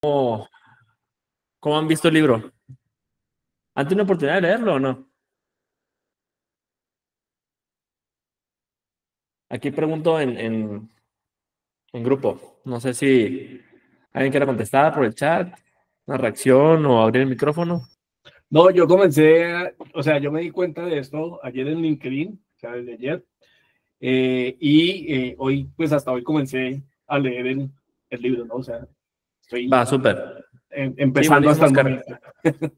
¿Cómo han visto el libro? ¿Han tenido oportunidad de leerlo o no? Aquí pregunto en grupo. No sé si alguien quiera contestar por el chat, una reacción o abrir el micrófono. No, yo comencé, o sea, yo me di cuenta de esto ayer en LinkedIn, o sea, desde ayer, hoy, pues hasta hoy comencé a leer el libro, ¿no? O sea, estoy Va, súper. Sí, empezando buenísimo, hasta el Oscar. momento.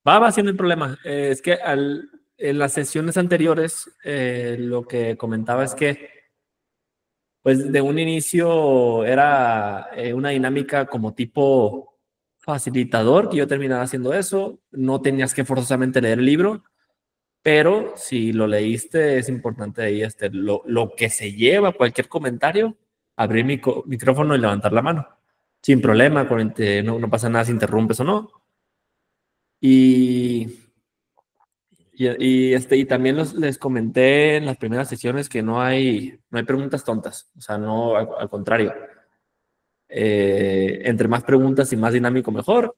Va siendo el problema. Es que en las sesiones anteriores lo que comentaba es que pues de un inicio era una dinámica como tipo facilitador, que yo terminaba haciendo eso. No tenías que forzosamente leer el libro, pero si lo leíste es importante ahí lo que se lleva, cualquier comentario, abrir micrófono y levantar la mano. Sin problema, no pasa nada si interrumpes o no. Y, y también les comenté en las primeras sesiones que no hay preguntas tontas. O sea, no, al contrario. Entre más preguntas y más dinámico, mejor.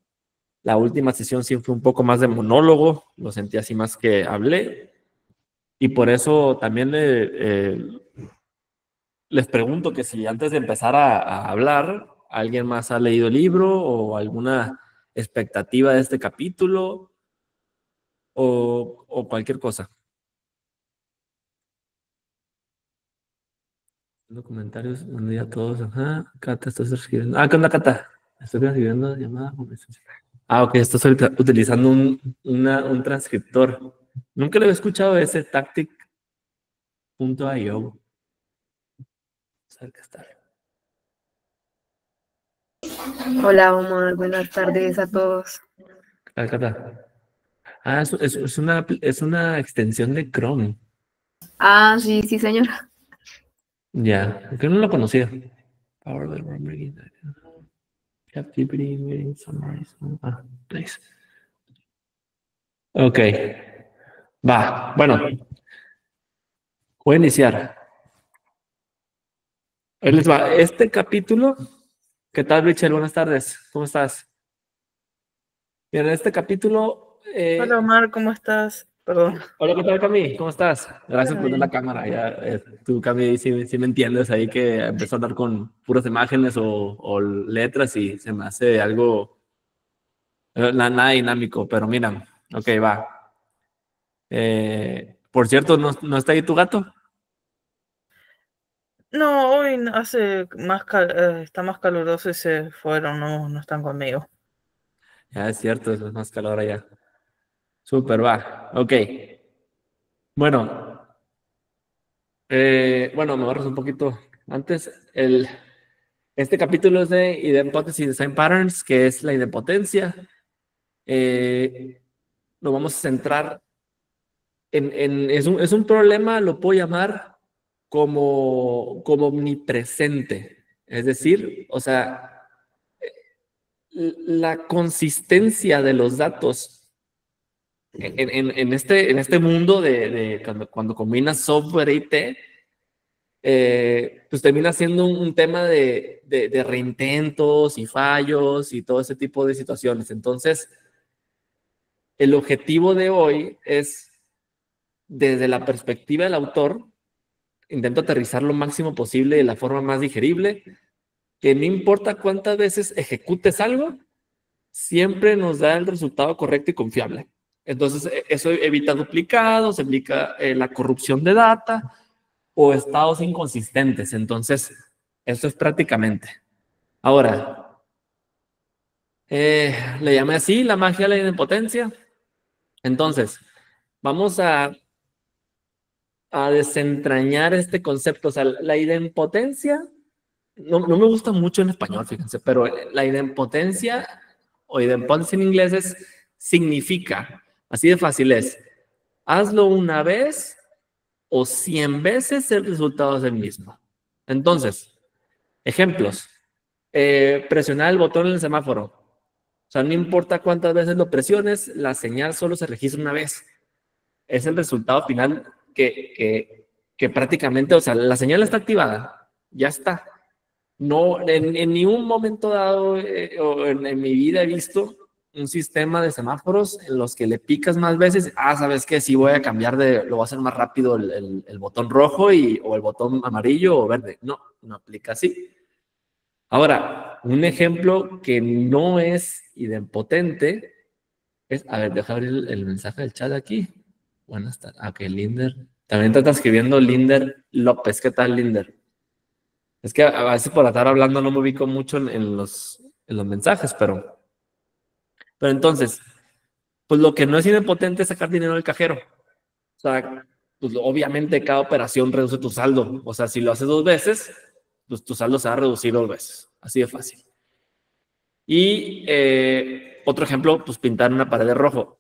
La última sesión sí fue un poco más de monólogo, lo sentí así más que hablé. Y por eso también les pregunto que si antes de empezar a hablar, alguien más ha leído el libro o alguna expectativa de este capítulo o cualquier cosa. Los comentarios, buen día a todos. Ajá, Cata, estás escribiendo. ¿Qué onda, Cata? Estoy recibiendo llamada. Ok, estás utilizando un transcriptor. Nunca le había escuchado ese tactic.io. Hola Omar, buenas tardes a todos. Cata. Es una extensión de Chrome. Sí, señora. Ya, que no lo conocía. Nice. Ok. Va, bueno. Voy a iniciar. Ahí les va. Este capítulo. ¿Qué tal, Richel? Buenas tardes. ¿Cómo estás? Bien, en este capítulo. Hola Omar, ¿cómo estás? Perdón. Hola, ¿qué tal, Cami? ¿Cómo estás? Gracias por poner la cámara. Ya, tú, Cami, sí me entiendes ahí que empezó a hablar con puras imágenes o letras y se me hace algo nada dinámico, pero mira, ok, va. Por cierto, ¿no está ahí tu gato? No, hoy hace está más caluroso y se fueron, no están conmigo. Ya es cierto, es más calor allá. Súper, va. Ok. Bueno, me agarras un poquito antes. Este capítulo es de Idempotency Design Patterns, que es la idempotencia. Nos vamos a centrar es un problema, lo puedo llamar como omnipresente. Es decir, o sea, la consistencia de los datos en este mundo de cuando combinas software e IT, pues termina siendo un tema de reintentos y fallos y todo ese tipo de situaciones. Entonces, el objetivo de hoy es, desde la perspectiva del autor, intento aterrizar lo máximo posible de la forma más digerible, que no importa cuántas veces ejecutes algo, siempre nos da el resultado correcto y confiable. Entonces, eso evita duplicados, evita la corrupción de data o estados inconsistentes. Entonces, eso es prácticamente. Ahora, le llamé así la magia de la idempotencia. Entonces, vamos a desentrañar este concepto. O sea, la idempotencia no me gusta mucho en español, fíjense, pero la idempotencia o idempotencia en inglés significa, así de fácil es, hazlo una vez o 100 veces el resultado es el mismo. Entonces, ejemplos, presionar el botón en el semáforo. O sea, no importa cuántas veces lo presiones, la señal solo se registra una vez. Es el resultado final que prácticamente, o sea, la señal está activada, ya está. no, en ningún momento dado o en mi vida he visto un sistema de semáforos en los que le picas más veces, sabes que sí voy a cambiar lo voy a hacer más rápido el botón rojo o el botón amarillo o verde. No, no aplica así. Ahora, un ejemplo que no es idempotente es, a ver, deja abrir el mensaje del chat aquí. Buenas tardes. Ok, Linder. También te está escribiendo Linder López. ¿Qué tal, Linder? Es que a veces por estar hablando no me ubico mucho en los mensajes, pero entonces, pues lo que no es idempotente es sacar dinero del cajero. O sea, pues obviamente cada operación reduce tu saldo. O sea, si lo haces 2 veces, pues tu saldo se va a reducir 2 veces. Así de fácil. Y otro ejemplo, pues pintar una pared de rojo.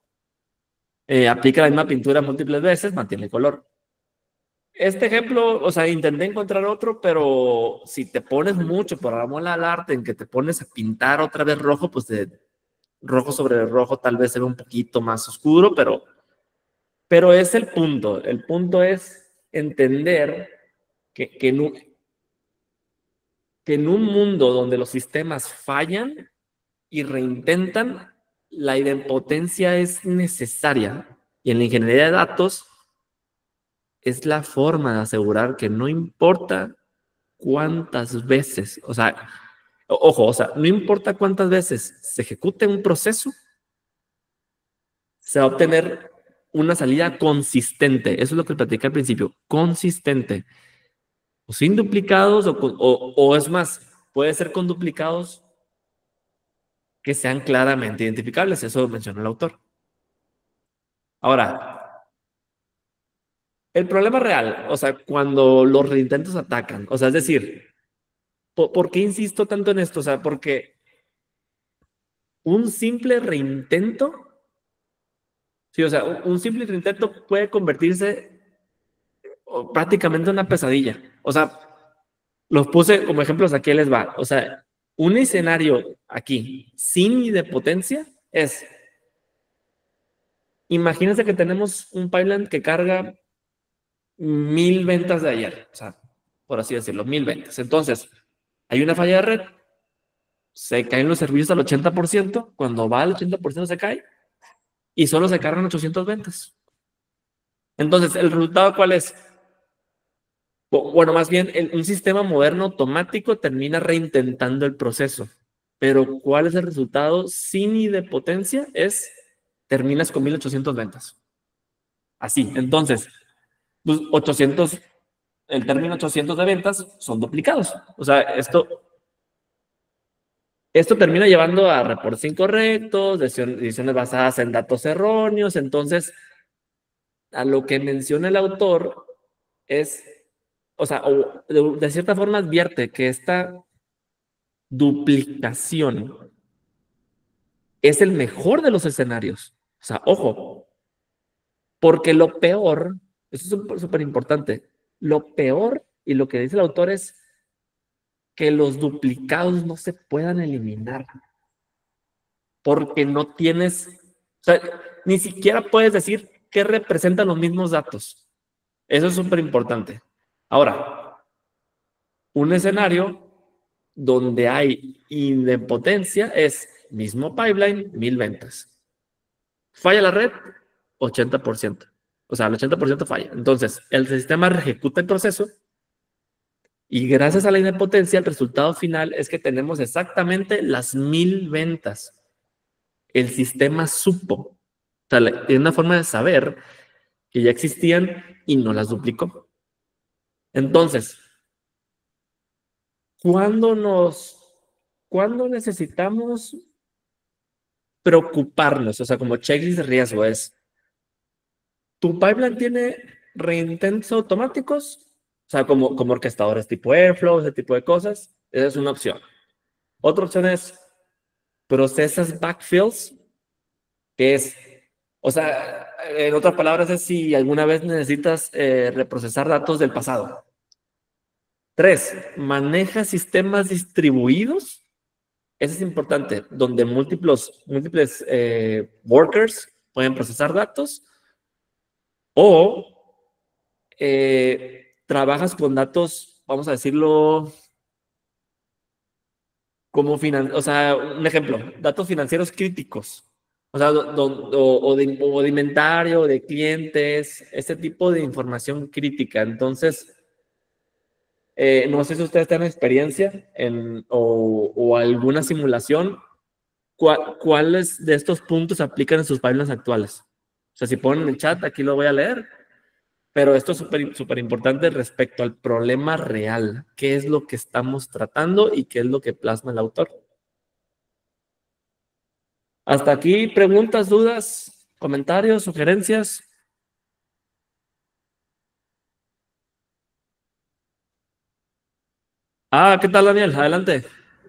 Aplica la misma pintura múltiples veces, mantiene el color. Este ejemplo, o sea, intenté encontrar otro, pero si te pones mucho por amor al arte en que te pones a pintar otra vez rojo, pues de rojo sobre rojo tal vez se ve un poquito más oscuro, pero es el punto. El punto es entender que en un mundo donde los sistemas fallan y reintentan, la idempotencia es necesaria. Y en la ingeniería de datos es la forma de asegurar que no importa cuántas veces, o sea, ojo, o sea, no importa cuántas veces se ejecute un proceso, se va a obtener una salida consistente. Eso es lo que platicé al principio, consistente. O sin duplicados, o es más, puede ser con duplicados que sean claramente identificables. Eso mencionó el autor. Ahora, el problema real, o sea, cuando los reintentos atacan, o sea, es decir, ¿por qué insisto tanto en esto? O sea, porque un simple reintento, sí, o sea, un simple reintento puede convertirse prácticamente en una pesadilla. O sea, los puse como ejemplos, aquí les va. O sea, un escenario aquí sin idempotencia es, imagínense que tenemos un pipeline que carga 1000 ventas de ayer, o sea, por así decirlo, 1000 ventas. Entonces, hay una falla de red, se caen los servicios al 80%, cuando va al 80% se cae y solo se cargan 800 ventas. Entonces, ¿el resultado cuál es? Bueno, más bien, un sistema moderno automático termina reintentando el proceso. Pero ¿cuál es el resultado sin idempotencia? Terminas con 1800 ventas. Así, entonces, pues 800, el término 800 de ventas son duplicados. O sea, esto termina llevando a reportes incorrectos, decisiones basadas en datos erróneos. Entonces, a lo que menciona el autor es, o sea, de cierta forma advierte que esta duplicación es el mejor de los escenarios. O sea, ojo, porque lo peor, eso es súper importante, lo peor y lo que dice el autor es que los duplicados no se puedan eliminar porque no tienes, o sea, ni siquiera puedes decir qué representan los mismos datos. Eso es súper importante. Ahora, un escenario donde hay idempotencia es mismo pipeline, 1000 ventas. Falla la red, 80%. O sea, el 80% falla. Entonces, el sistema ejecuta el proceso y gracias a la idempotencia, el resultado final es que tenemos exactamente las 1000 ventas. El sistema supo. O sea, tiene una forma de saber que ya existían y no las duplicó. Entonces, ¿cuándo necesitamos preocuparnos? O sea, como checklist de riesgo es, ¿tu pipeline tiene reintentos automáticos? O sea, como orquestadores tipo Airflow, ese tipo de cosas. Esa es una opción. Otra opción es, procesas backfills, que es, o sea, en otras palabras, es si alguna vez necesitas reprocesar datos del pasado. 3, maneja sistemas distribuidos. Eso es importante, donde múltiples workers pueden procesar datos o trabajas con datos, vamos a decirlo, o sea, un ejemplo, datos financieros críticos. O sea, o de inventario, de clientes, ese tipo de información crítica. Entonces, no sé si ustedes tienen experiencia o alguna simulación. ¿Cuáles de estos puntos se aplican en sus pipelines actuales? O sea, si ponen en el chat, aquí lo voy a leer. Pero esto es súper importante respecto al problema real. ¿Qué es lo que estamos tratando y qué es lo que plasma el autor? Hasta aquí, preguntas, dudas, comentarios, sugerencias. ¿Qué tal, Daniel? Adelante.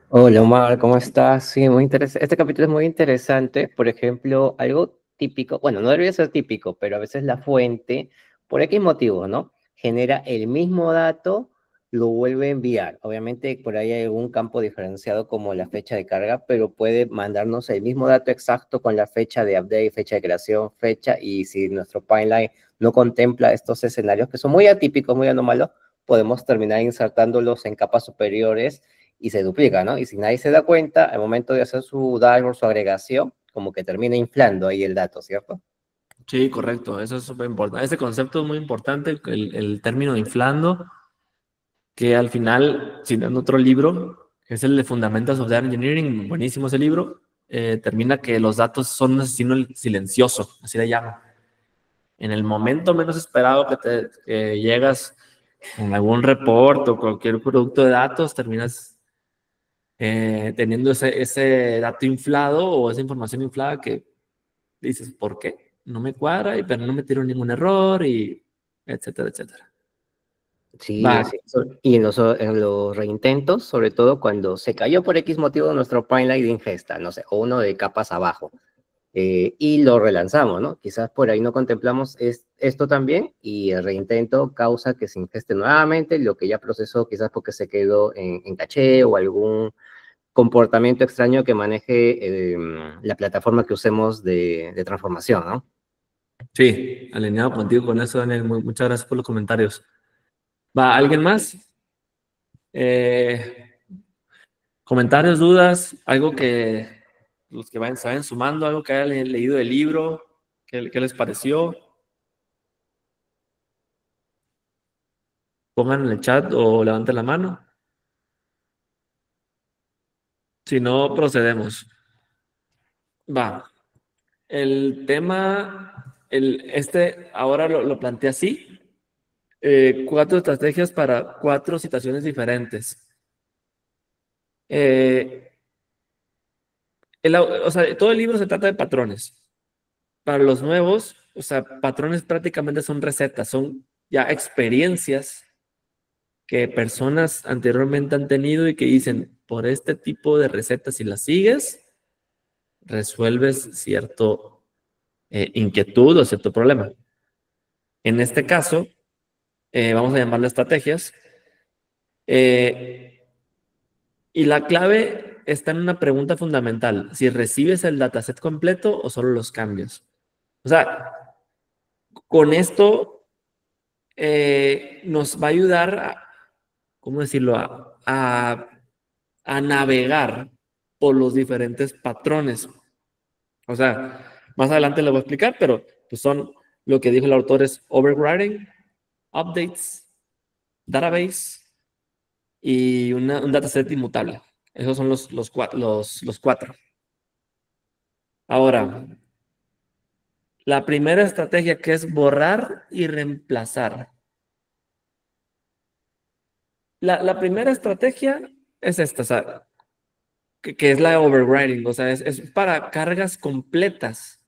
Hola Omar, ¿cómo estás? Sí, muy interesante. Este capítulo es muy interesante. Por ejemplo, algo típico, bueno, no debería ser típico, pero a veces la fuente, por X motivo, ¿no? Genera el mismo dato, lo vuelve a enviar. Obviamente por ahí hay algún campo diferenciado como la fecha de carga, pero puede mandarnos el mismo dato exacto con la fecha de update, fecha de creación, fecha, y si nuestro pipeline no contempla estos escenarios que son muy atípicos, muy anómalos, podemos terminar insertándolos en capas superiores y se duplica, ¿no? Y si nadie se da cuenta, al momento de hacer su dashboard, su agregación, como que termina inflando ahí el dato, ¿cierto? Sí, correcto. Eso es súper importante. Ese concepto es muy importante, el término inflando, que al final, citando otro libro, que es el de Fundamentals of Data Engineering, buenísimo ese libro, termina que los datos son un asesino silencioso, así le llama. En el momento menos esperado que llegas en algún reporte o cualquier producto de datos, terminas teniendo ese dato inflado o esa información inflada que dices, ¿por qué? No me cuadra, pero no me tiro ningún error y etcétera, etcétera. Sí, Va, así. Y en los reintentos, sobre todo cuando se cayó por X motivo nuestro pipeline de ingesta, no sé, o uno de capas abajo, y lo relanzamos, ¿no? Quizás por ahí no contemplamos esto también, y el reintento causa que se ingeste nuevamente lo que ya procesó, quizás porque se quedó en caché o algún comportamiento extraño que maneje la plataforma que usemos de transformación, ¿no? sí, alineado contigo con eso, Daniel. Muchas gracias por los comentarios. Va, ¿alguien más? Comentarios, dudas, algo que los que se vayan sumando, algo que hayan leído del libro, ¿qué les pareció? Pongan en el chat o levanten la mano. Si no, procedemos. Va. El tema, ahora lo planteé así. 4 estrategias para 4 situaciones diferentes. O sea, todo el libro se trata de patrones. Para los nuevos, o sea, patrones prácticamente son recetas, son ya experiencias que personas anteriormente han tenido y que dicen, por este tipo de recetas, si las sigues, resuelves cierto inquietud o cierto problema. En este caso, vamos a llamarle estrategias. Y la clave está en una pregunta fundamental: si recibes el dataset completo o solo los cambios. O sea, con esto nos va a ayudar a, ¿cómo decirlo? A navegar por los diferentes patrones. O sea, más adelante lo voy a explicar, pero pues son lo que dijo el autor es overriding, updates, database y un dataset inmutable. Esos son los 4. Ahora, la primera estrategia, que es borrar y reemplazar. La primera estrategia es esta, o sea, que es la overriding, o sea, es para cargas completas,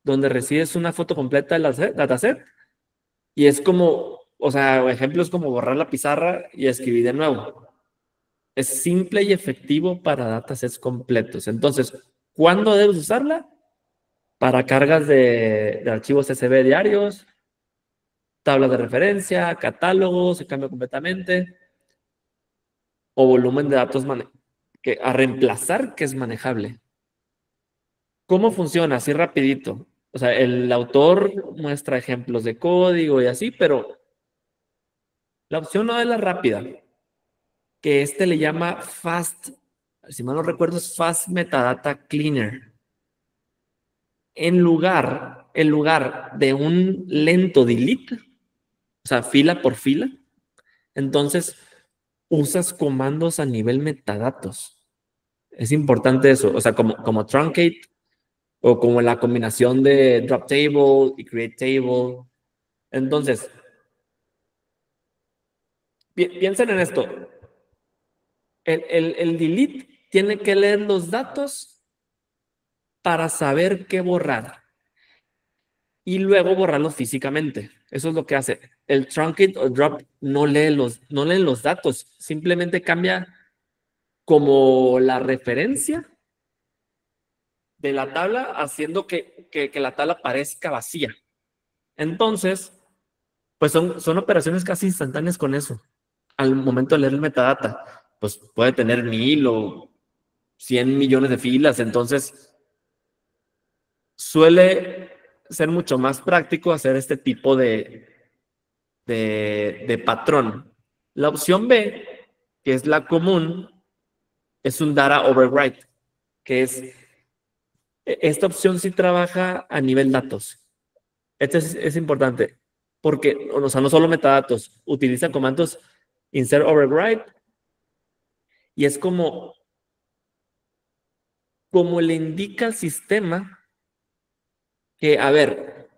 donde recibes una foto completa del dataset y es como, o sea, ejemplo es como borrar la pizarra y escribir de nuevo. Es simple y efectivo para datasets completos. Entonces, ¿cuándo debes usarla? Para cargas de archivos CSV diarios, tablas de referencia, catálogos, se cambia completamente, o volumen de datos a reemplazar, que es manejable. ¿Cómo funciona? Así rapidito. O sea, el autor muestra ejemplos de código y así, pero la opción no es la rápida, que le llama fast si mal no recuerdo, es Fast Metadata Cleaner. En lugar de un lento delete, o sea, fila por fila, entonces usas comandos a nivel metadatos. Es importante eso, o sea, como truncate o como la combinación de drop table y create table. Entonces, piensen en esto. El delete tiene que leer los datos para saber qué borrar y luego borrarlos físicamente. Eso es lo que hace. El truncate o drop no lee los datos, simplemente cambia como la referencia de la tabla, haciendo que la tabla parezca vacía. Entonces, pues son operaciones casi instantáneas con eso. Al momento de leer el metadata, pues puede tener 1000 o 100 millones de filas, entonces suele ser mucho más práctico hacer este tipo de patrón. La opción B, que es la común, es un data overwrite, que es, esta opción sí trabaja a nivel datos. Esto es importante, porque, o sea, no solo metadatos, utiliza comandos insert override, y es como le indica al sistema que, a ver,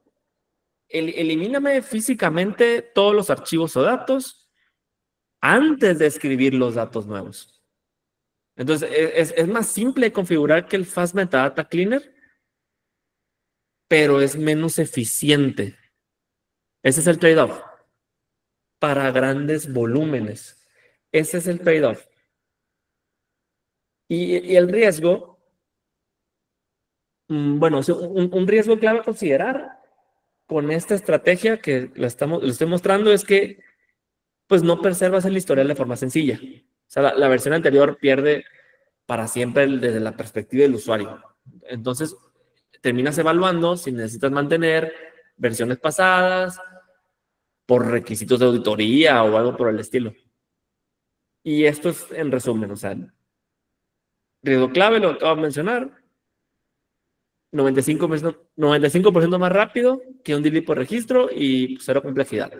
elimíname físicamente todos los archivos o datos antes de escribir los datos nuevos. Entonces, es más simple configurar que el Fast Metadata Cleaner, pero es menos eficiente. Ese es el trade-off. Para grandes volúmenes. Ese es el trade-off. Y el riesgo, bueno, un riesgo clave a considerar con esta estrategia que lo estoy mostrando es que pues no preservas el historial de forma sencilla. O sea, la versión anterior pierde para siempre desde la perspectiva del usuario. Entonces, terminas evaluando si necesitas mantener versiones pasadas por requisitos de auditoría o algo por el estilo. Y esto es en resumen, o sea, riesgo clave, lo acabo de mencionar, 95% más rápido que un delete por registro y cero complejidad.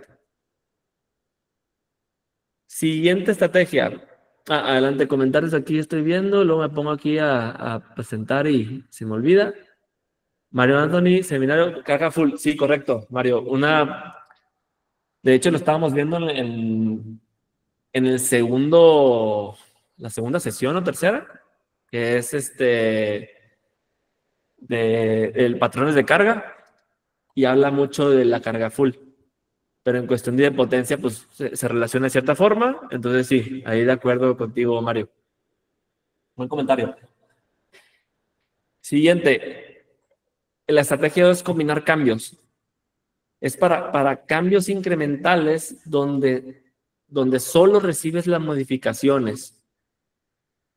Siguiente estrategia. Adelante, comentarios aquí estoy viendo, luego me pongo aquí a presentar y se me olvida. Mario Anthony, seminario, carga full. Sí, correcto, Mario. De hecho, lo estábamos viendo en la segunda sesión o tercera, que es el patrones de carga, y habla mucho de la carga full. Pero en cuestión de potencia, pues se relaciona de cierta forma. Entonces, sí, ahí de acuerdo contigo, Mario. Buen comentario. Siguiente. La estrategia es combinar cambios. Es para cambios incrementales donde solo recibes las modificaciones.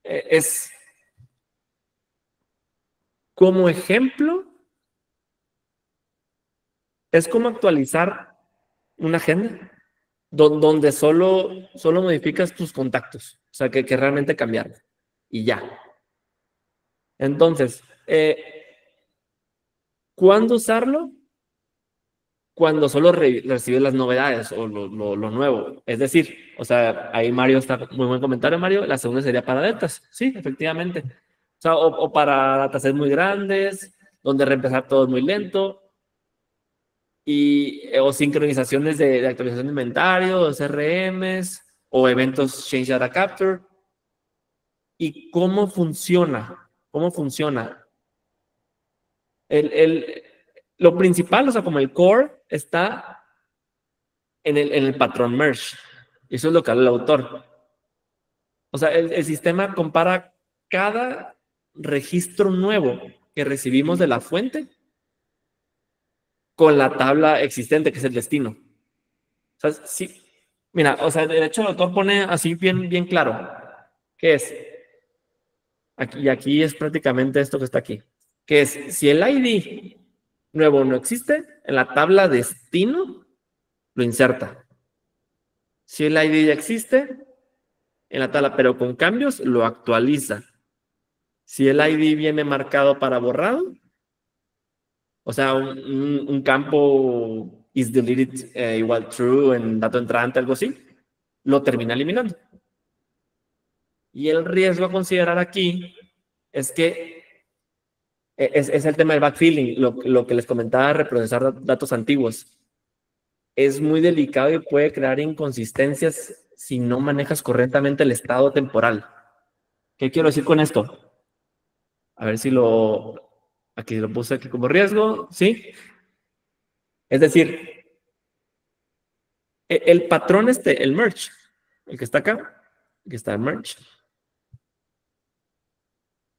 Es como ejemplo, es como actualizar una agenda donde solo modificas tus contactos, o sea, que realmente cambiaron y ya. Entonces, ¿cuándo usarlo? Cuando solo recibes las novedades o lo nuevo. Es decir, o sea, ahí Mario está, muy buen comentario, Mario. La segunda sería para datas, sí, efectivamente. O sea, o para datasets muy grandes, donde reemplazar todo es muy lento. O sincronizaciones de actualización de inventario, o CRMs, o eventos Change Data Capture. ¿Y cómo funciona? ¿Cómo funciona? Lo principal, o sea, como el core, está en el patrón merge. Eso es lo que habla el autor. O sea, el sistema compara cada registro nuevo que recibimos de la fuente con la tabla existente, que es el destino. O sea, sí, mira, o sea, de hecho el autor pone así bien claro. ¿Qué es? Aquí es prácticamente esto que está aquí. Que es, si el ID nuevo no existe, en la tabla destino lo inserta. Si el ID ya existe, en la tabla, pero con cambios, lo actualiza. Si el ID viene marcado para borrado, o sea, un campo is deleted igual true en dato entrante, algo así, lo termina eliminando. Y el riesgo a considerar aquí es que es el tema del backfilling, lo que les comentaba, reprocesar datos antiguos. Es muy delicado y puede crear inconsistencias si no manejas correctamente el estado temporal. ¿Qué quiero decir con esto? A ver si aquí lo puse aquí como riesgo, ¿sí? Es decir, el patrón el merge, el que está acá, aquí está el merge.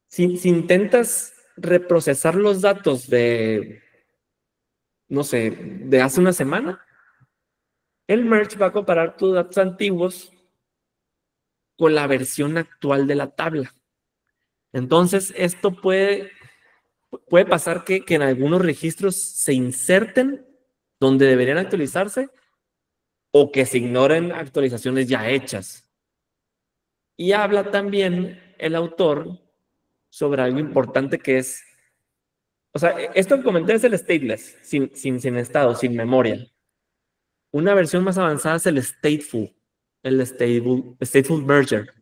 Si intentas reprocesar los datos no sé, de hace una semana, el merge va a comparar tus datos antiguos con la versión actual de la tabla. Entonces, esto puede pasar que en algunos registros se inserten donde deberían actualizarse o que se ignoren actualizaciones ya hechas. Y habla también el autor sobre algo importante que es, o sea, esto que comenté es el stateless, sin estado, sin memoria. Una versión más avanzada es el stateful merger,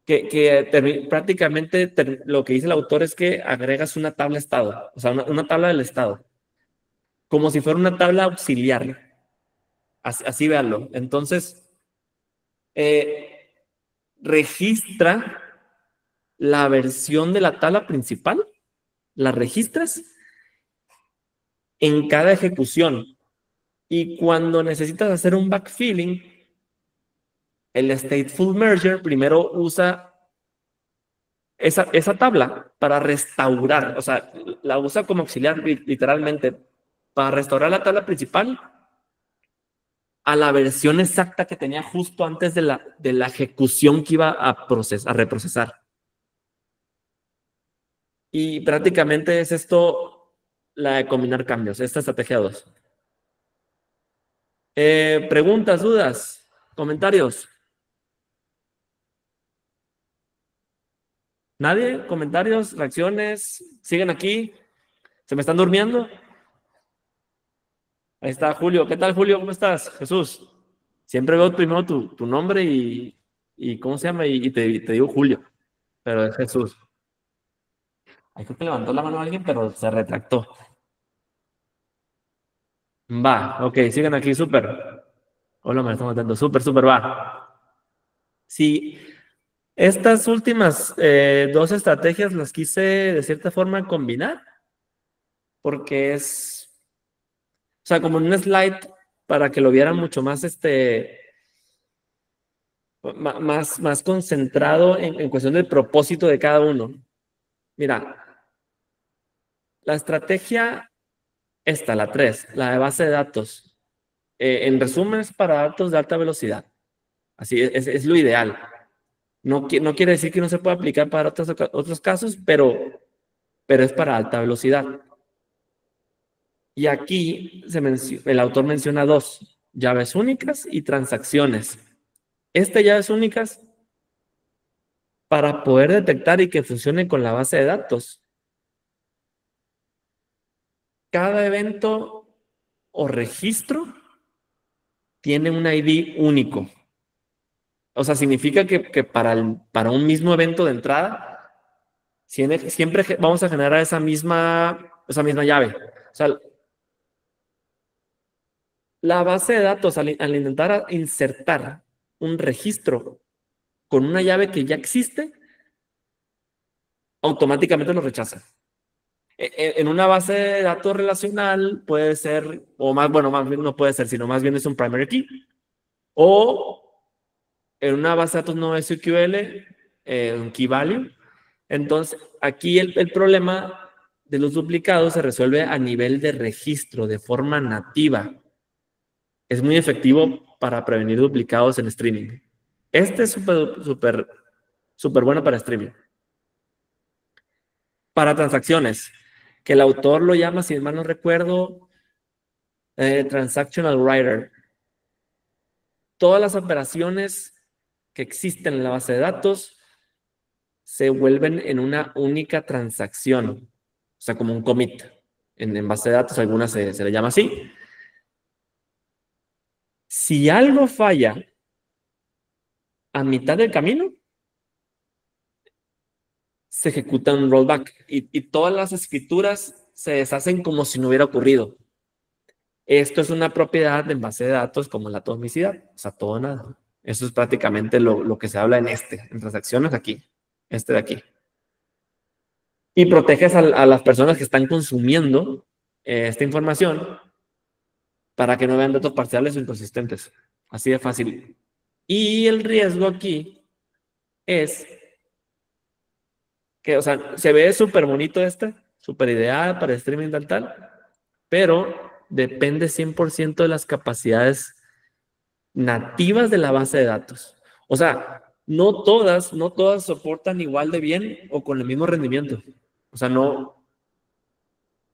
que prácticamente lo que dice el autor es que agregas una tabla estado, o sea, una tabla del estado, como si fuera una tabla auxiliar. Así véanlo. Entonces, registra la versión de la tabla principal, la registras en cada ejecución. Y cuando necesitas hacer un backfilling, el stateful merger primero usa esa tabla para restaurar, o sea, la usa como auxiliar literalmente para restaurar la tabla principal a la versión exacta que tenía justo antes de la ejecución que iba a reprocesar. Y prácticamente es esto la de combinar cambios, esta estrategia 2. Preguntas, dudas, comentarios. ¿Nadie? ¿Comentarios? ¿Reacciones? ¿Siguen aquí? ¿Se me están durmiendo? Ahí está Julio. ¿Qué tal, Julio? ¿Cómo estás? Jesús. Siempre veo primero tu nombre y ¿cómo se llama? Y te digo Julio, pero es Jesús. Ahí creo que levantó la mano alguien, pero se retractó. Va, ok, sigan aquí, súper. Hola, me estamos matando. Súper, va. Sí, estas últimas 2 estrategias las quise de cierta forma combinar, porque o sea, como en un slide para que lo vieran mucho más, más concentrado en cuestión del propósito de cada uno. Mira, la estrategia la 3, la de base de datos, en resumen es para datos de alta velocidad. Así es lo ideal. No quiere decir que no se pueda aplicar para otros casos, pero es para alta velocidad. Y aquí el autor menciona 2, llaves únicas y transacciones. Llaves únicas, para poder detectar y que funcione con la base de datos, cada evento o registro tiene un ID único. O sea, significa que para un mismo evento de entrada, siempre vamos a generar esa misma llave. O sea, la base de datos, al intentar insertar un registro con una llave que ya existe, automáticamente lo rechaza. En una base de datos relacional puede ser, más bien no puede ser, sino más bien es un primary key. O en una base de datos no SQL, un key value. Entonces, aquí el problema de los duplicados se resuelve a nivel de registro, de forma nativa. Es muy efectivo para prevenir duplicados en streaming. Es súper bueno para streaming. Para transacciones, que el autor lo llama, si mal no recuerdo, transactional writer. Todas las operaciones que existen en la base de datos se vuelven en una única transacción, o sea, como un commit. En base de datos, algunas se le llama así. Si algo falla a mitad del camino, se ejecuta un rollback y todas las escrituras se deshacen como si no hubiera ocurrido. Esto es una propiedad en base de datos como la atomicidad, o sea, todo o nada. Eso es prácticamente lo que se habla en transacciones aquí, de aquí. Y proteges a las personas que están consumiendo esta información para que no vean datos parciales o inconsistentes. Así de fácil. Y el riesgo aquí es que, o sea, se ve súper bonito súper ideal para streaming tal, pero depende 100% de las capacidades nativas de la base de datos. O sea, no todas soportan igual de bien o con el mismo rendimiento. O sea, no.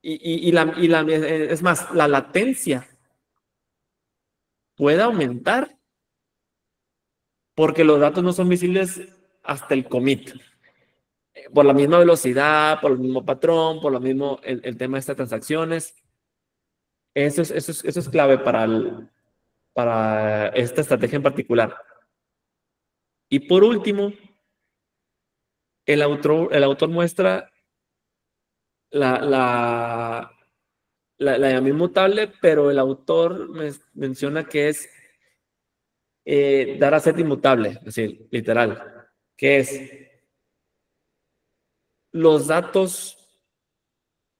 Es más, la latencia puede aumentar porque los datos no son visibles hasta el commit. Por la misma velocidad, por el mismo patrón, por lo mismo el tema de estas transacciones. Eso es clave para esta estrategia en particular. Y por último, el autor muestra la llamada inmutable, pero el autor menciona que es dar a set inmutable, es decir, literal, que es los datos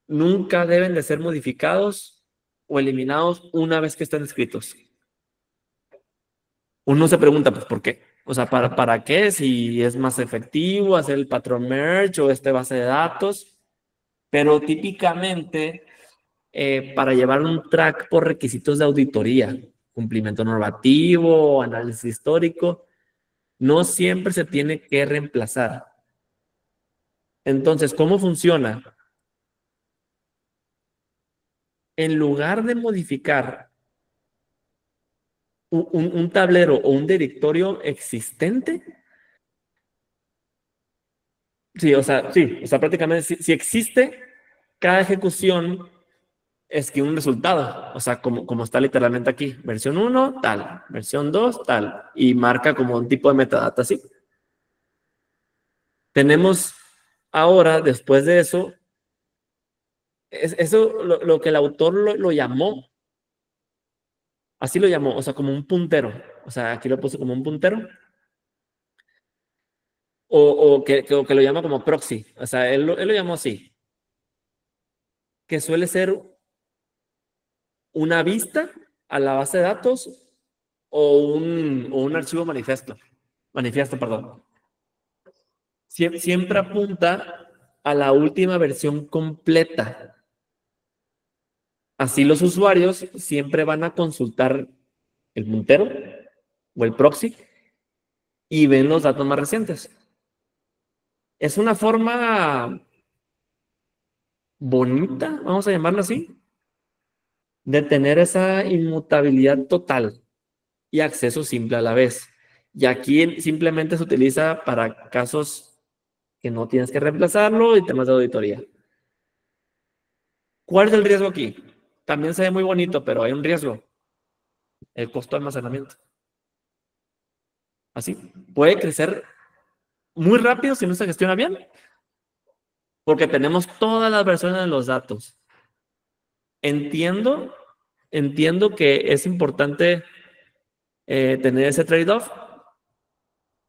nunca deben de ser modificados o eliminados una vez que están escritos. Uno se pregunta, pues, ¿por qué? O sea, ¿para qué? Si es más efectivo hacer el patrón merge o base de datos. Pero típicamente, para llevar un track por requisitos de auditoría, cumplimiento normativo, análisis histórico, no siempre se tiene que reemplazar. Entonces, ¿cómo funciona? En lugar de modificar un tablero o un directorio existente, sí, o sea, prácticamente si existe, cada ejecución es que un resultado, o sea, como está literalmente aquí, versión 1, tal, versión 2, tal, y marca como un tipo de metadata así. Tenemos ahora, después de eso, eso lo que el autor lo llamó, así lo llamó, o sea, como un puntero, o sea, aquí lo puse como un puntero, o que lo llama como proxy, o sea, él lo llamó así, que suele ser una vista a la base de datos o un archivo manifiesto, perdón. Siempre apunta a la última versión completa. Así los usuarios siempre van a consultar el puntero o el proxy y ven los datos más recientes. Es una forma bonita, vamos a llamarlo así, de tener esa inmutabilidad total y acceso simple a la vez. Y aquí simplemente se utiliza para casos que no tienes que reemplazarlo y temas de auditoría. ¿Cuál es el riesgo aquí? También se ve muy bonito, pero hay un riesgo. El costo de almacenamiento. Así, puede crecer muy rápido si no se gestiona bien, porque tenemos todas las versiones de los datos. Entiendo que es importante tener ese trade-off,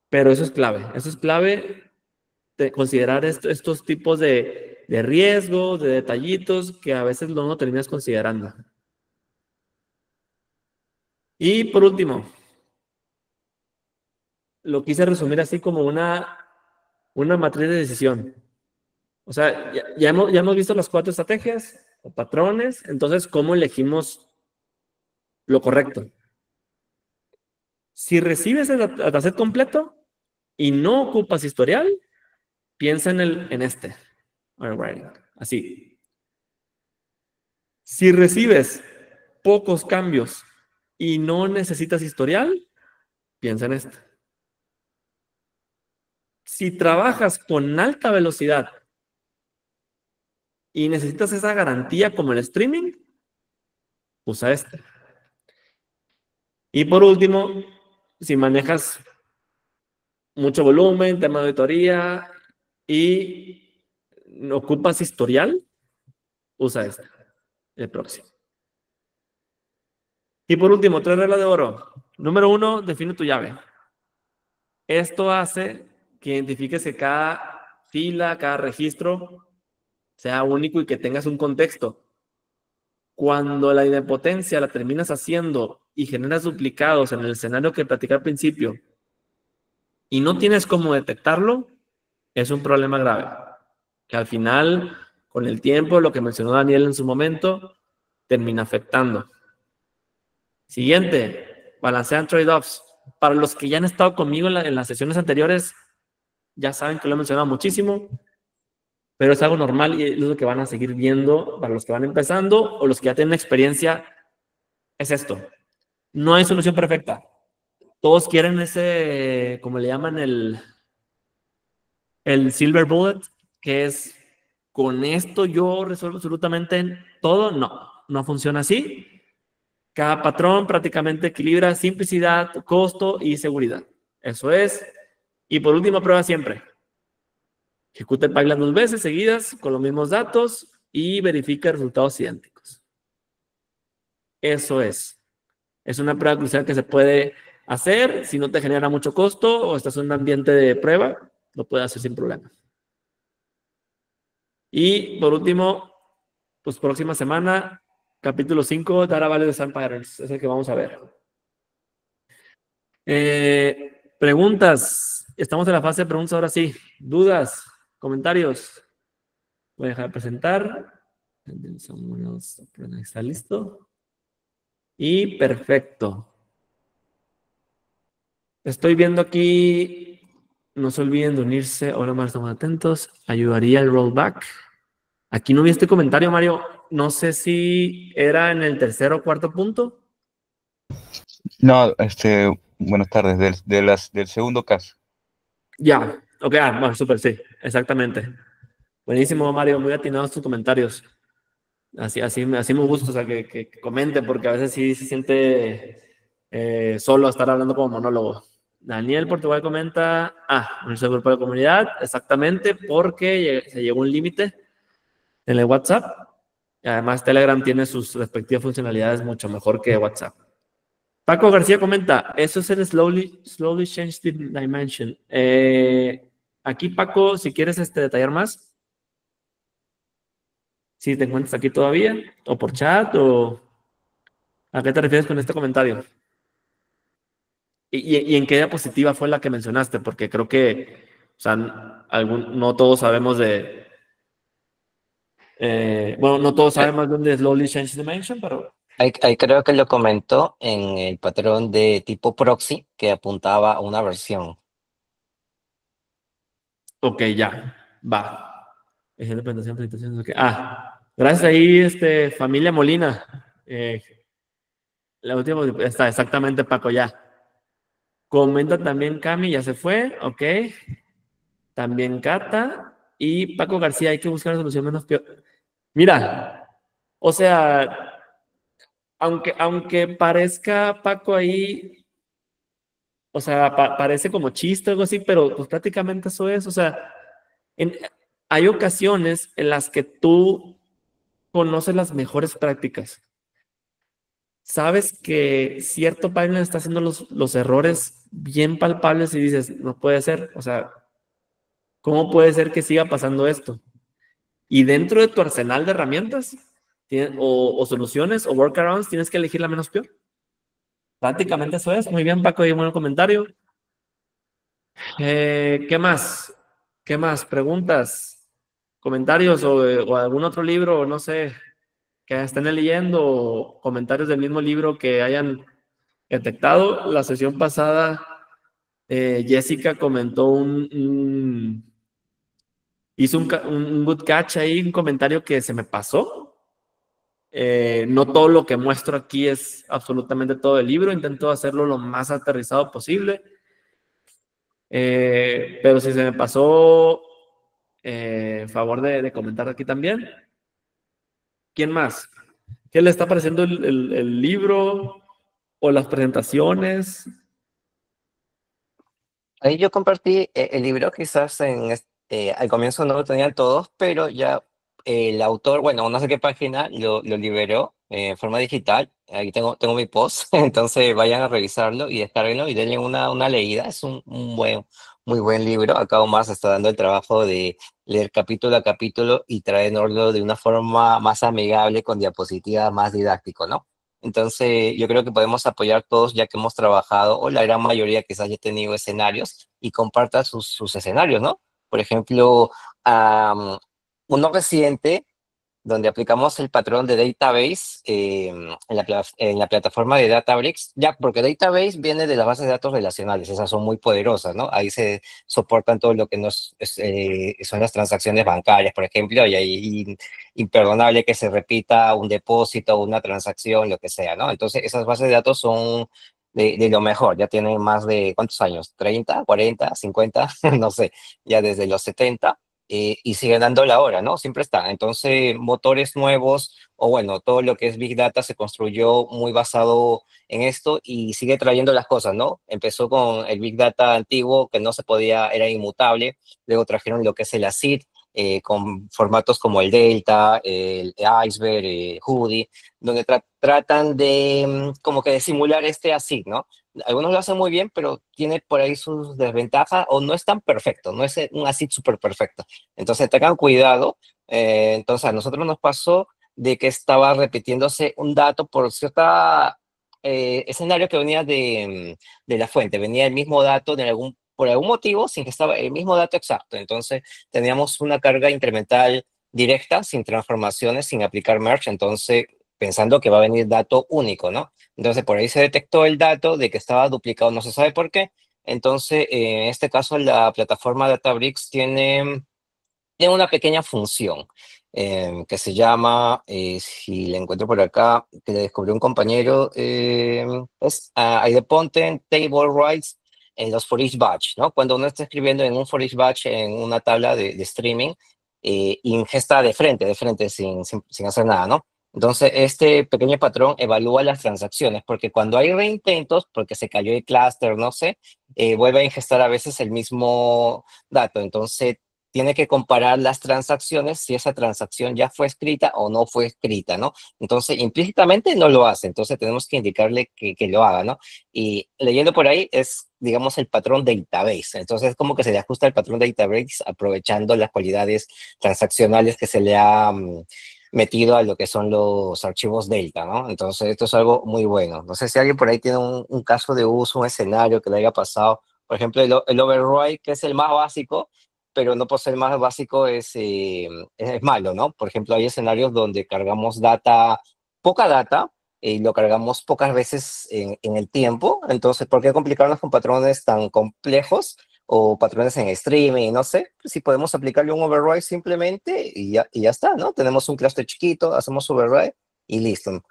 pero eso es clave. Eso es clave de considerar estos tipos de riesgo, de detallitos que a veces no lo terminas considerando. Y por último, lo quise resumir así como una matriz de decisión. O sea, ya hemos visto las 4 estrategias o patrones, entonces, ¿cómo elegimos lo correcto? Si recibes el dataset completo y no ocupas historial, piensa en este. Así. Si recibes pocos cambios y no necesitas historial, piensa en este. Si trabajas con alta velocidad y necesitas esa garantía como el streaming, usa este. Y por último, si manejas mucho volumen, tema de auditoría y ocupas historial, usa este, el próximo. Y por último, 3 reglas de oro. Número 1, define tu llave. Esto hace que identifiques que cada fila, cada registro sea único y que tengas un contexto. Cuando la idempotencia la terminas haciendo y generas duplicados en el escenario que platicé al principio y no tienes cómo detectarlo, es un problema grave. Que al final, con el tiempo, lo que mencionó Daniel en su momento, termina afectando. Siguiente, balancean trade-offs. Para los que ya han estado conmigo en las sesiones anteriores, ya saben que lo he mencionado muchísimo, pero es algo normal y es lo que van a seguir viendo para los que van empezando o los que ya tienen experiencia. Es esto. No hay solución perfecta. Todos quieren ese, como le llaman, el silver bullet, que es con esto yo resuelvo absolutamente todo. No, no funciona así. Cada patrón prácticamente equilibra simplicidad, costo y seguridad. Eso es. Y por último, prueba siempre. Ejecuta el pipeline 2 veces seguidas con los mismos datos y verifica resultados idénticos. Eso es. Es una prueba crucial que se puede hacer. Si no te genera mucho costo o estás en un ambiente de prueba, lo puedes hacer sin problema. Y por último, pues próxima semana, capítulo 5, Data Value Design Patterns. Es el que vamos a ver. Preguntas. Estamos en la fase de preguntas ahora sí. ¿Dudas? ¿Comentarios? Voy a dejar de presentar. ¿Está listo? Y perfecto. Estoy viendo aquí. No se olviden de unirse. Ahora más estamos atentos. Ayudaría el rollback. Aquí no vi este comentario, Mario. No sé si era en el tercer o cuarto punto. No, buenas tardes, del segundo caso. Ya, ok, bueno, súper, sí, exactamente. Buenísimo, Mario, muy atinados tus comentarios. Así me gusta, o sea, que comente, porque a veces sí se siente solo estar hablando como monólogo. Daniel Portugal comenta, nuestro grupo de comunidad, exactamente, porque se llegó un límite en el WhatsApp. Y además Telegram tiene sus respectivas funcionalidades mucho mejor que WhatsApp. Paco García comenta, eso es el slowly change the dimension. Aquí, Paco, si quieres detallar más, si te encuentras aquí todavía, o por chat, o ¿a qué te refieres con este comentario? ¿Y en qué diapositiva fue la que mencionaste? Porque creo que, o sea, no todos sabemos de... bueno, no todos sabemos de slowly change the dimension, pero... Ahí creo que lo comentó en el patrón de tipo proxy que apuntaba a una versión. Ok, ya, va. Ejemplo, presentación, presentación, okay. Gracias ahí, familia Molina. La última está exactamente, Paco, ya. Comenta también Cami, ya se fue, ok. También Cata y Paco García, hay que buscar una solución menos peor. Mira, o sea, aunque parezca Paco ahí, o sea, parece como chiste o algo así, pero pues prácticamente eso es, o sea, hay ocasiones en las que tú conoces las mejores prácticas. Sabes que cierto pipeline está haciendo los errores bien palpables y dices, no puede ser, o sea, ¿cómo puede ser que siga pasando esto? Y dentro de tu arsenal de herramientas o soluciones o workarounds, tienes que elegir la menos peor. Prácticamente eso es. Muy bien, Paco, y un buen comentario. ¿Qué más? ¿Qué más? ¿Preguntas? ¿Comentarios o algún otro libro? No sé, que estén leyendo o comentarios del mismo libro que hayan detectado. La sesión pasada, Jessica comentó hizo un good catch ahí, un comentario que se me pasó. No todo lo que muestro aquí es absolutamente todo el libro. Intento hacerlo lo más aterrizado posible. Pero si se me pasó, favor de comentar aquí también. ¿Quién más? ¿Qué le está pareciendo el libro o las presentaciones? Ahí yo compartí el libro, quizás al comienzo no lo tenían todos, pero ya el autor, bueno, no sé qué página, lo liberó en forma digital. Ahí tengo mi post, entonces vayan a revisarlo y descárguenlo y denle una leída. Es muy buen libro. Acá Omar se está dando el trabajo de leer capítulo a capítulo y traerlo de una forma más amigable, con diapositivas, más didáctico, ¿no? Entonces, yo creo que podemos apoyar todos, ya que hemos trabajado, o la gran mayoría quizás ya ha tenido escenarios, y comparta sus escenarios, ¿no? Por ejemplo, uno reciente, donde aplicamos el patrón de database en la plataforma de Databricks, ya, porque database viene de las bases de datos relacionales, esas son muy poderosas, ¿no? Ahí se soportan todo lo que son las transacciones bancarias, por ejemplo, y ahí imperdonable que se repita un depósito, una transacción, lo que sea, ¿no? Entonces, esas bases de datos son de lo mejor, ya tienen más de, ¿cuántos años? ¿30, 40, 50? No sé, ya desde los 70, y siguen dando la hora, ¿no? Siempre está. Entonces, motores nuevos, o bueno, todo lo que es Big Data se construyó muy basado en esto y sigue trayendo las cosas, ¿no? Empezó con el Big Data antiguo, que no se podía, era inmutable. Luego trajeron lo que es el ACID, con formatos como el Delta, el Iceberg, Hoodie, donde tratan de como que de simular este ACID, ¿no? Algunos lo hacen muy bien, pero tiene por ahí sus desventajas, o no es tan perfecto, no es un ACID súper perfecto. Entonces tengan cuidado. Entonces a nosotros nos pasó de que estaba repitiéndose un dato por cierta escenario que venía de la fuente, venía el mismo dato por algún motivo, sin que estaba el mismo dato exacto. Entonces teníamos una carga incremental directa, sin transformaciones, sin aplicar merge, entonces pensando que va a venir dato único, ¿no? Entonces por ahí se detectó el dato de que estaba duplicado, no se sabe por qué. Entonces, en este caso, la plataforma Databricks tiene una pequeña función que se llama, si la encuentro por acá, que le descubrió un compañero, es idempotent table writes en los for each batch, ¿no? Cuando uno está escribiendo en un for each batch en una tabla de streaming, ingesta de frente, sin hacer nada, ¿no? Entonces, este pequeño patrón evalúa las transacciones, porque cuando hay reintentos, porque se cayó el clúster, no sé, vuelve a ingestar a veces el mismo dato. Entonces, tiene que comparar las transacciones, si esa transacción ya fue escrita o no fue escrita, ¿no? Entonces, implícitamente no lo hace, entonces tenemos que indicarle que lo haga, ¿no? Y leyendo por ahí es, digamos, el patrón database. Entonces, es como que se le ajusta el patrón database aprovechando las cualidades transaccionales que se le ha metido a lo que son los archivos Delta, ¿no? Entonces, esto es algo muy bueno. No sé si alguien por ahí tiene un caso de uso, un escenario que le haya pasado. Por ejemplo, el override, que es el más básico, pero no por ser más básico es malo, ¿no? Por ejemplo, hay escenarios donde cargamos poca data, y lo cargamos pocas veces en el tiempo. Entonces, ¿por qué complicarnos con patrones tan complejos o patrones en streaming? No sé, si podemos aplicarle un override simplemente y ya está, ¿no? Tenemos un cluster chiquito, hacemos override y listo.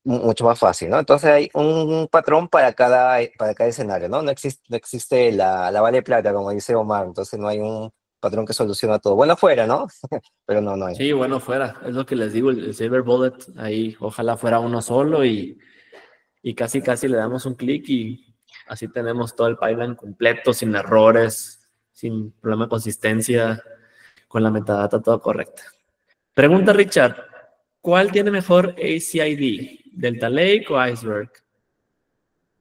Mucho más fácil, ¿no? Entonces hay un patrón para cada escenario, ¿no? No existe la bala de plata, como dice Omar, entonces no hay un patrón que soluciona todo. Bueno, fuera, ¿no? Pero no hay. Sí, bueno, fuera. Es lo que les digo, el Silver Bullet, ahí ojalá fuera uno solo y casi le damos un clic y así tenemos todo el pipeline completo, sin errores, sin problema de consistencia, con la metadata toda correcta. Pregunta Richard, ¿cuál tiene mejor ACID? ¿Delta Lake o Iceberg?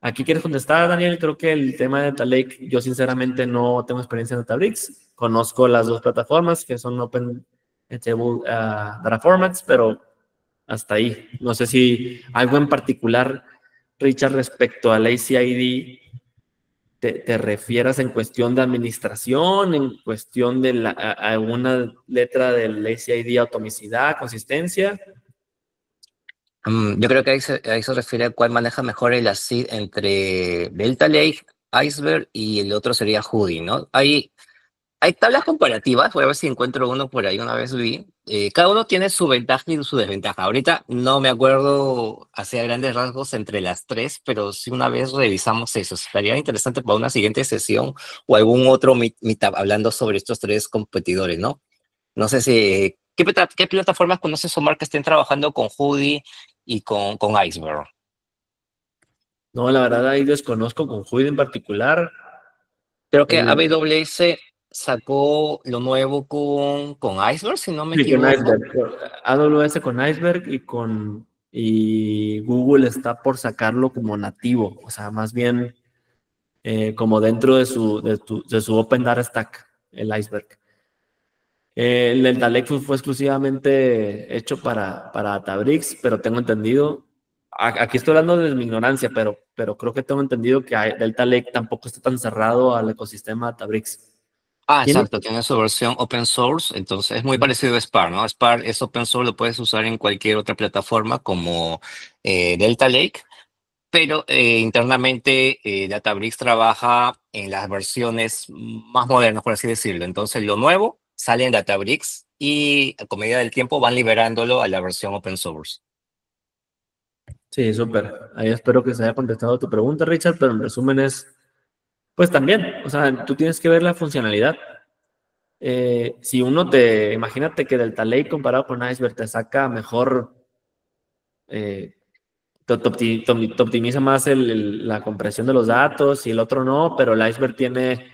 Aquí quieres contestar, Daniel. Creo que el tema de Delta Lake, yo sinceramente no tengo experiencia en Databricks. Conozco las dos plataformas que son Open Table Data Formats, pero hasta ahí. No sé si algo en particular, Richard, respecto al ACID, te refieras en cuestión de administración, en cuestión de alguna letra del ACID, atomicidad, consistencia. Yo creo que ahí se refiere a cuál maneja mejor el ACID entre Delta Lake, Iceberg, y el otro sería Hoodie, ¿no? Hay tablas comparativas, voy a ver si encuentro uno por ahí, una vez vi. Cada uno tiene su ventaja y su desventaja. Ahorita no me acuerdo hacia grandes rasgos entre las tres, pero sí una vez revisamos eso. Estaría interesante para una siguiente sesión o algún otro meetup hablando sobre estos tres competidores, ¿no? No sé si, ¿qué plataformas conoces, Omar, que estén trabajando con Hoodie y con Iceberg? No, la verdad ahí desconozco con Huid en particular. Creo que El- AWS sacó lo nuevo con Iceberg, si no me Sí, con equivoco. Iceberg. AWS con Iceberg y Google está por sacarlo como nativo, o sea, más bien como dentro de su Open Data Stack, el Iceberg. El Delta Lake fue exclusivamente hecho para Databricks, pero tengo entendido, aquí estoy hablando de mi ignorancia, pero creo que tengo entendido que Delta Lake tampoco está tan cerrado al ecosistema Databricks. Ah, Tiene exacto, tiene su versión open source, entonces es muy parecido a Spark, ¿no? Spark es open source, lo puedes usar en cualquier otra plataforma como Delta Lake, pero internamente Databricks trabaja en las versiones más modernas, por así decirlo. Entonces lo nuevo sale en Databricks y con medida del tiempo van liberándolo a la versión open source. Sí, súper. Ahí espero que se haya contestado tu pregunta, Richard, pero en resumen es, pues también, o sea, tú tienes que ver la funcionalidad. Si imagínate que Delta Lake comparado con Iceberg te saca mejor, te optimiza más la compresión de los datos y el otro no, pero el Iceberg tiene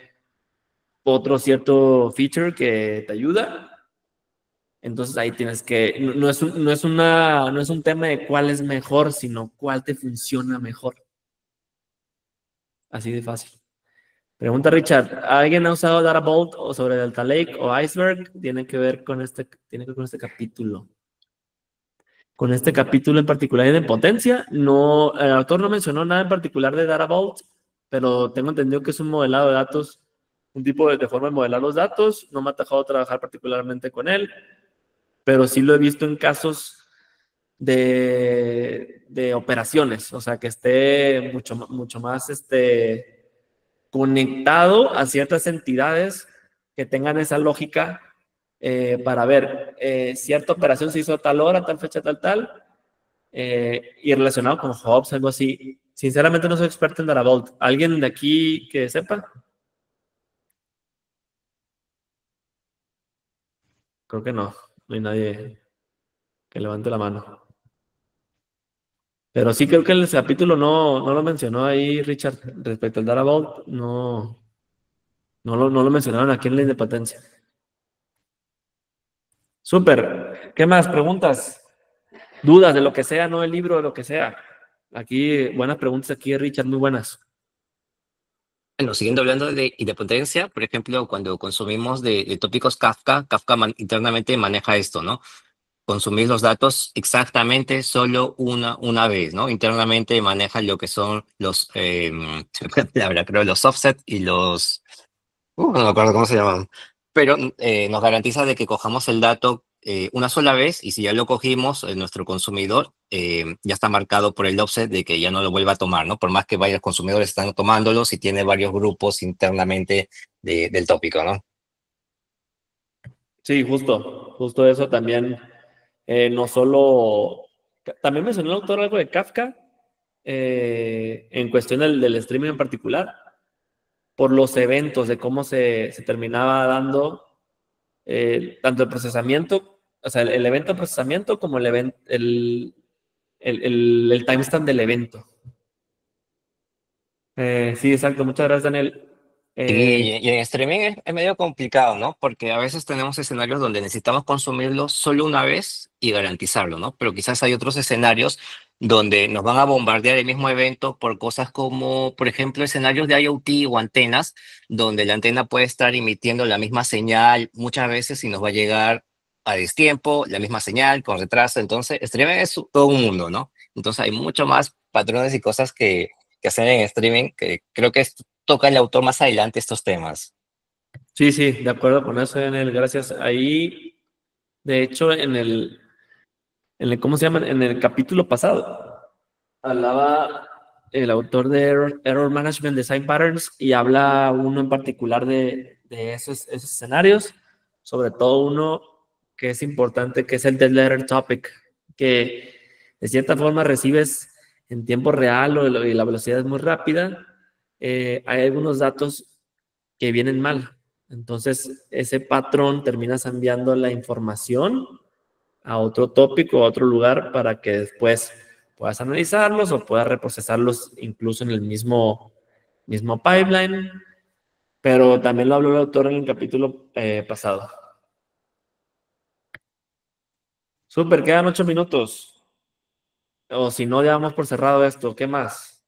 otro cierto feature que te ayuda. Entonces ahí tienes que, no es un tema de cuál es mejor, sino cuál te funciona mejor. Así de fácil. Pregunta Richard, ¿alguien ha usado Databolt o sobre Delta Lake o Iceberg? Tiene que ver con este capítulo. Con este capítulo en particular de potencia, no, el autor no mencionó nada en particular de Databolt, pero tengo entendido que es un modelado de datos, un tipo de forma de modelar los datos. No me ha dejado trabajar particularmente con él, pero sí lo he visto en casos de operaciones, o sea, que esté mucho más conectado a ciertas entidades que tengan esa lógica para ver cierta operación se hizo a tal hora, tal fecha, tal, y relacionado con hubs, algo así. Sinceramente no soy experto en Databolt. ¿Alguien de aquí que sepa? Creo que no. No hay nadie que levante la mano. Pero sí creo que el capítulo no lo mencionó ahí, Richard, respecto al Databolt. No lo mencionaron aquí en la independencia. Súper. ¿Qué más? ¿Preguntas? ¿Dudas de lo que sea? No del libro, de lo que sea. Aquí, buenas preguntas aquí, Richard, muy buenas. Bueno, siguiendo hablando de independencia, por ejemplo, cuando consumimos de tópicos Kafka, internamente maneja esto, ¿no? Consumir los datos exactamente solo una vez, ¿no? Internamente maneja lo que son los, creo, los offset y los, no me acuerdo cómo se llaman, pero nos garantiza de que cojamos el dato una sola vez y si ya lo cogimos, nuestro consumidor ya está marcado por el offset de que ya no lo vuelva a tomar, ¿no? Por más que varios consumidores están tomándolo, si tiene varios grupos internamente del tópico, ¿no? Sí, justo eso también. No solo, también mencionó el autor algo de Kafka, en cuestión del streaming en particular, por los eventos, de cómo se terminaba dando tanto el procesamiento, o sea, el evento de procesamiento como el timestamp del evento. Sí, exacto. Muchas gracias, Daniel. Sí, y en streaming es medio complicado, ¿no? Porque a veces tenemos escenarios donde necesitamos consumirlo solo una vez y garantizarlo, ¿no? Pero quizás hay otros escenarios donde nos van a bombardear el mismo evento por cosas como, por ejemplo, escenarios de IoT o antenas, donde la antena puede estar emitiendo la misma señal muchas veces y nos va a llegar a destiempo, la misma señal, con retraso. Entonces, streaming es todo un mundo, ¿no? Entonces hay mucho más patrones y cosas que hacer en streaming que creo que toca el autor más adelante estos temas. Sí, de acuerdo con eso, Daniel. Gracias. Ahí, de hecho, ¿cómo se llama? En el capítulo pasado, hablaba el autor de Error Management Design Patterns y habla uno en particular de esos escenarios, sobre todo uno que es importante, que es el dead letter topic, que de cierta forma recibes en tiempo real y la velocidad es muy rápida. Hay algunos datos que vienen mal. Entonces, ese patrón terminas enviando la información a otro tópico, a otro lugar, para que después puedas analizarlos o puedas reprocesarlos incluso en el mismo pipeline. Pero también lo habló el autor en el capítulo pasado. Súper, quedan 8 minutos. O si no, ya vamos por cerrado esto. ¿Qué más?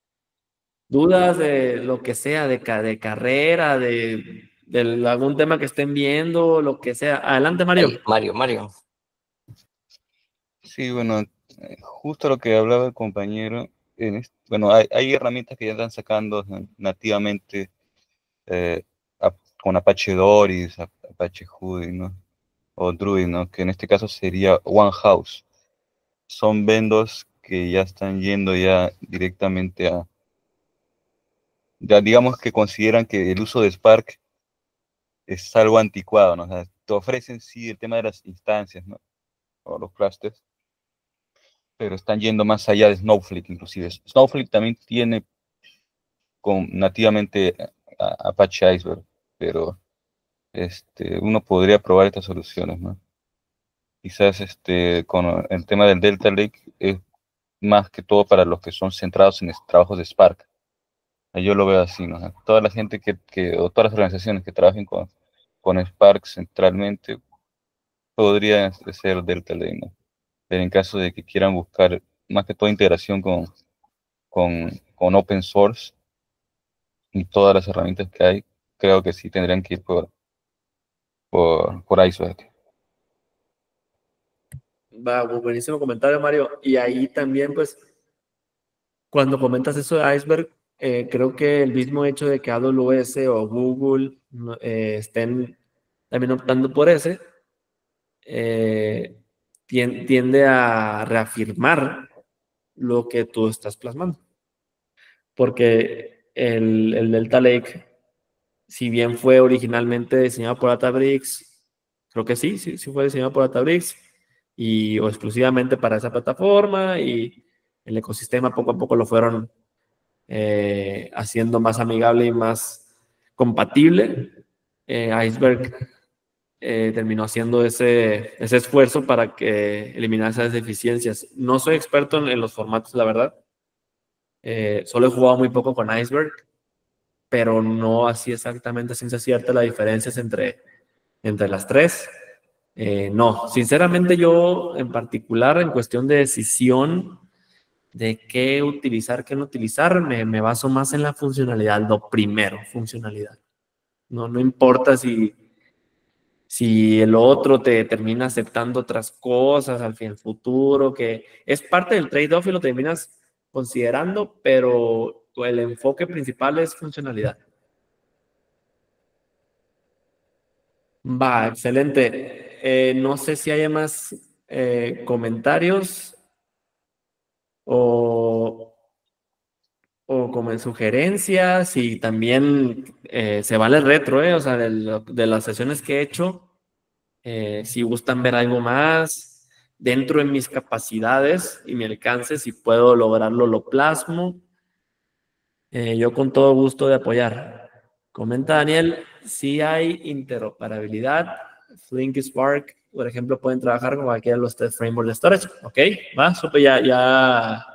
¿Dudas de lo que sea, de carrera, de algún tema que estén viendo, lo que sea? Adelante, Mario. Mario. Sí, bueno, justo lo que hablaba el compañero, bueno, hay herramientas que ya están sacando nativamente con Apache Doris, Apache Hudi, ¿no? O Druid, ¿no? Que en este caso sería OneHouse. Son vendors que ya están yendo ya directamente ya digamos que consideran que el uso de Spark es algo anticuado, ¿no? O sea, te ofrecen sí el tema de las instancias, ¿no? O los clusters, pero están yendo más allá de Snowflake, inclusive. Snowflake también tiene nativamente Apache Iceberg, pero uno podría probar estas soluciones, ¿no? Quizás con el tema del Delta Lake es más que todo para los que son centrados en trabajos de Spark. Yo lo veo así, ¿no? Toda la gente o todas las organizaciones que trabajen con Spark centralmente podrían ser Delta Lake, ¿no? Pero en caso de que quieran buscar más que todo integración con open source y todas las herramientas que hay, creo que sí tendrían que ir por Iceberg. Va, buenísimo comentario, Mario. Y ahí también, pues, cuando comentas eso de Iceberg, creo que el mismo hecho de que AWS o Google estén también optando por ese, tiende a reafirmar lo que tú estás plasmando. Porque el Delta Lake, si bien fue originalmente diseñado por Databricks, creo que sí fue diseñado por Databricks o exclusivamente para esa plataforma, y el ecosistema poco a poco lo fueron haciendo más amigable y más compatible. Iceberg terminó haciendo ese esfuerzo para que eliminar esas deficiencias. No soy experto en los formatos, la verdad. Solo he jugado muy poco con Iceberg, pero no así exactamente a ciencia cierta las diferencias entre las tres. No, sinceramente yo en particular en cuestión de decisión de qué utilizar, qué no utilizar, me baso más en la funcionalidad, lo primero, funcionalidad. No importa si el otro te termina aceptando otras cosas al fin, el futuro, que es parte del trade-off y lo terminas considerando, pero el enfoque principal es funcionalidad. Va, excelente. No sé si hay más comentarios o como en sugerencias, y también se vale retro, o sea, de las sesiones que he hecho, si gustan ver algo más dentro de mis capacidades y mi alcance, si puedo lograrlo, lo plasmo. Yo con todo gusto de apoyar. Comenta Daniel, si hay interoperabilidad, Flink y Spark, por ejemplo, pueden trabajar con cualquiera de los tres frameworks de storage. Ok, va, supe, ya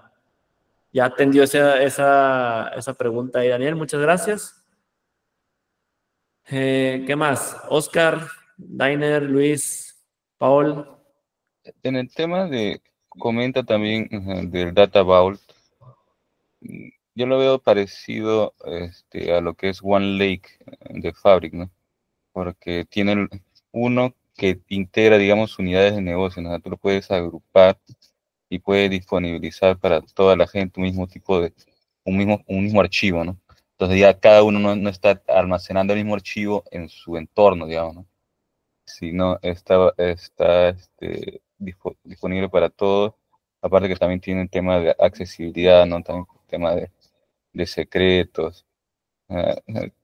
atendió esa pregunta ahí, Daniel, muchas gracias. ¿Qué más? Oscar, Dainer, Luis, Paul. En el tema comenta también del Data Vault, yo lo veo parecido a lo que es OneLake de Fabric, ¿no? Porque tiene uno que integra, digamos, unidades de negocio, ¿no? Tú lo puedes agrupar y puedes disponibilizar para toda la gente un mismo tipo un mismo archivo, ¿no? Entonces ya cada uno no está almacenando el mismo archivo en su entorno, digamos, ¿no? Sino está disponible para todos. Aparte que también tiene el tema de accesibilidad, ¿no? También el tema de secretos.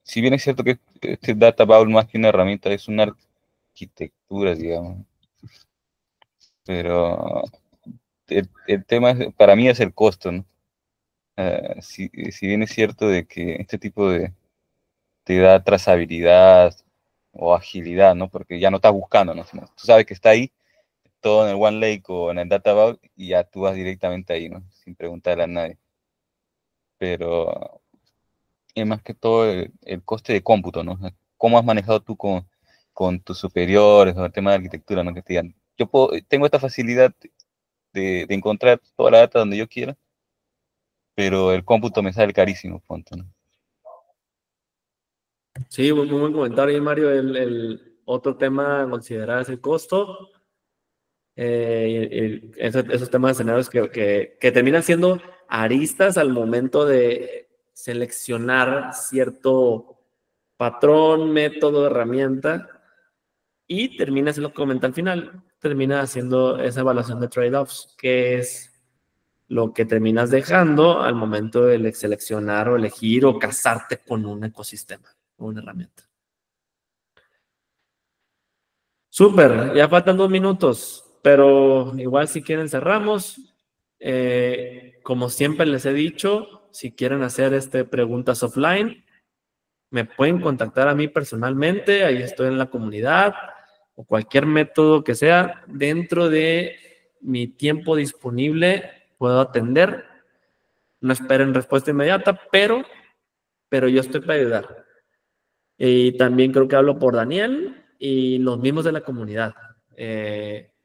Si bien es cierto que este Data Vault más que una herramienta es una arquitectura, digamos, pero el tema para mí es el costo, ¿no? Si bien es cierto de que este tipo te da trazabilidad o agilidad, ¿no? Porque ya no estás buscando, ¿no? Tú sabes que está ahí, todo en el OneLake o en el Data Vault, y ya tú vas directamente ahí, ¿no? Sin preguntarle a nadie. Pero es más que todo el coste de cómputo, ¿no? ¿Cómo has manejado tú con tus superiores o el tema de arquitectura, ¿no? Que te digan, tengo esta facilidad de encontrar toda la data donde yo quiera, pero el cómputo me sale carísimo, punto, ¿no? Sí, muy buen comentario, Mario. El otro tema a considerar es el costo. Esos temas de escenarios que terminan siendo aristas al momento de seleccionar cierto patrón, método, herramienta, y termina siendo, como comenté al final, termina haciendo esa evaluación de trade-offs, que es lo que terminas dejando al momento de seleccionar o elegir o casarte con un ecosistema o una herramienta. Súper, ya faltan 2 minutos, pero igual si quieren cerramos. Como siempre les he dicho, si quieren hacer preguntas offline, me pueden contactar a mí personalmente, ahí estoy en la comunidad, o cualquier método que sea, dentro de mi tiempo disponible puedo atender. No esperen respuesta inmediata, pero yo estoy para ayudar. Y también creo que hablo por Daniel y los mismos de la comunidad.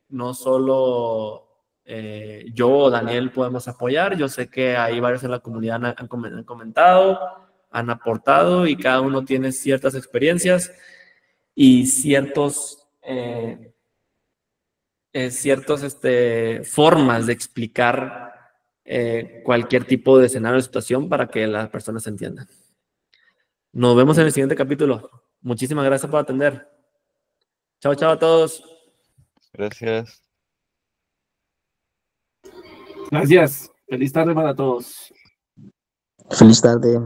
No solo yo o Daniel podemos apoyar, yo sé que hay varios en la comunidad han comentado, han aportado y cada uno tiene ciertas experiencias y ciertos formas de explicar cualquier tipo de escenario o situación para que las personas entiendan. Nos vemos en el siguiente capítulo. Muchísimas gracias por atender. Chao, chao a todos. Gracias. Gracias. Feliz tarde para todos. Feliz tarde.